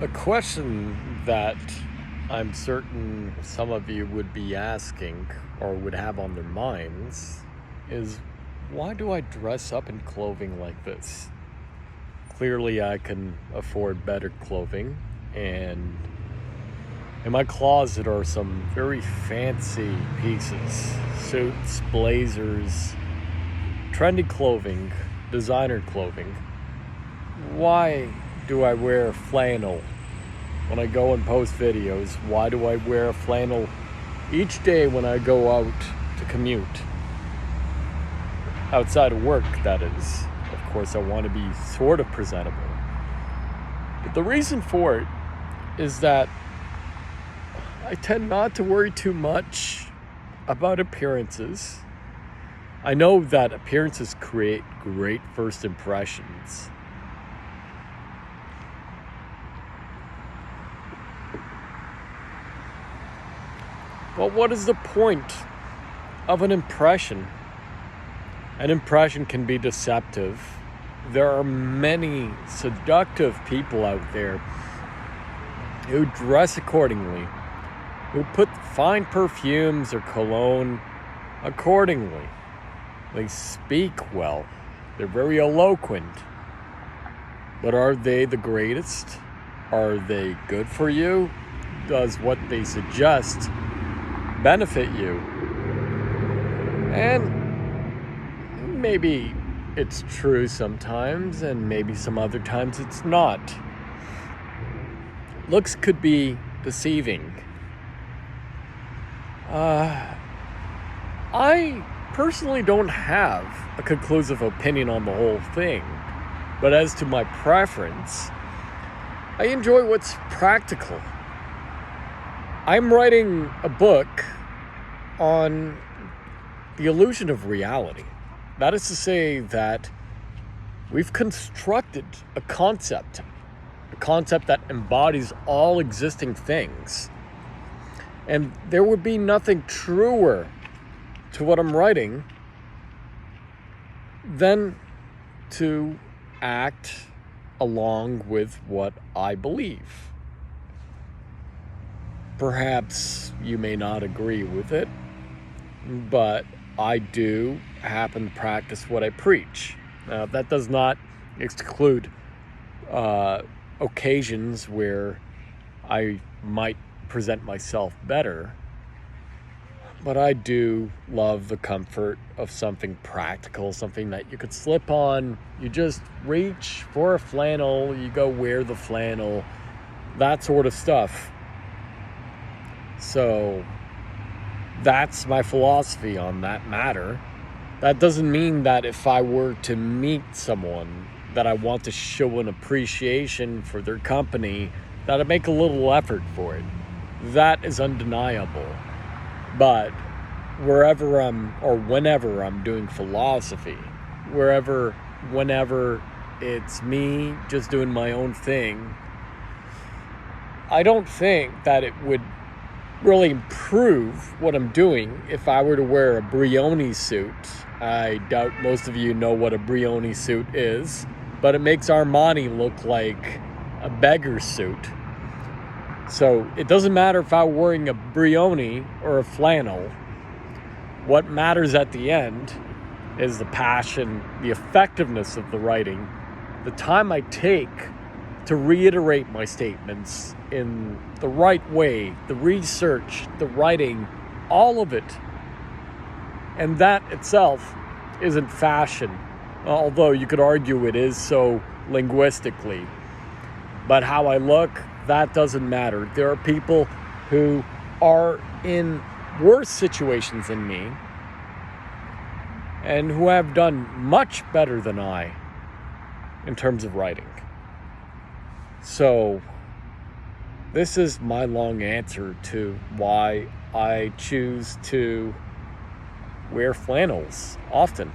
A question that I'm certain some of you would be asking or would have on their minds is, why do I dress up in clothing like this? Clearly, I can afford better clothing, and in my closet are some very fancy pieces: suits, blazers, trendy clothing, designer clothing. Why do I wear flannel when I go and post videos? Why do I wear a flannel each day when I go out to commute? Outside of work, that is. Of course, I want to be sort of presentable. But the reason for it is that I tend not to worry too much about appearances. I know that appearances create great first impressions. But what is the point of an impression? An impression can be deceptive. There are many seductive people out there who dress accordingly, who put fine perfumes or cologne accordingly. They speak well. They're very eloquent. But are they the greatest? Are they good for you? Does what they suggest benefit you? And maybe it's true sometimes, and maybe some other times it's not. Looks could be deceiving. I personally don't have a conclusive opinion on the whole thing, but as to my preference, I enjoy what's practical. I'm writing a book on the illusion of reality. That is to say that we've constructed a concept that embodies all existing things. And there would be nothing truer to what I'm writing than to act along with what I believe. Perhaps you may not agree with it, but I do happen to practice what I preach. Now, that does not exclude occasions where I might present myself better, but I do love the comfort of something practical, something that you could slip on. You just reach for a flannel, you go wear the flannel, that sort of stuff. So that's my philosophy on that matter. That doesn't mean that if I were to meet someone that I want to show an appreciation for their company, that I make a little effort for it. That is undeniable. But whenever I'm doing philosophy, whenever it's me just doing my own thing, I don't think that it would really improve what I'm doing if I were to wear a Brioni suit. I doubt most of you know what a Brioni suit is, but it makes Armani look like a beggar suit. So it doesn't matter if I'm wearing a Brioni or a flannel. What matters at the end is the passion, the effectiveness of the writing, the time I take to reiterate my statements in the right way, the research, the writing, all of it. And that itself isn't fashion, although you could argue it is so linguistically. But how I look, that doesn't matter. There are people who are in worse situations than me and who have done much better than I in terms of writing. So this is my long answer to why I choose to wear flannels often.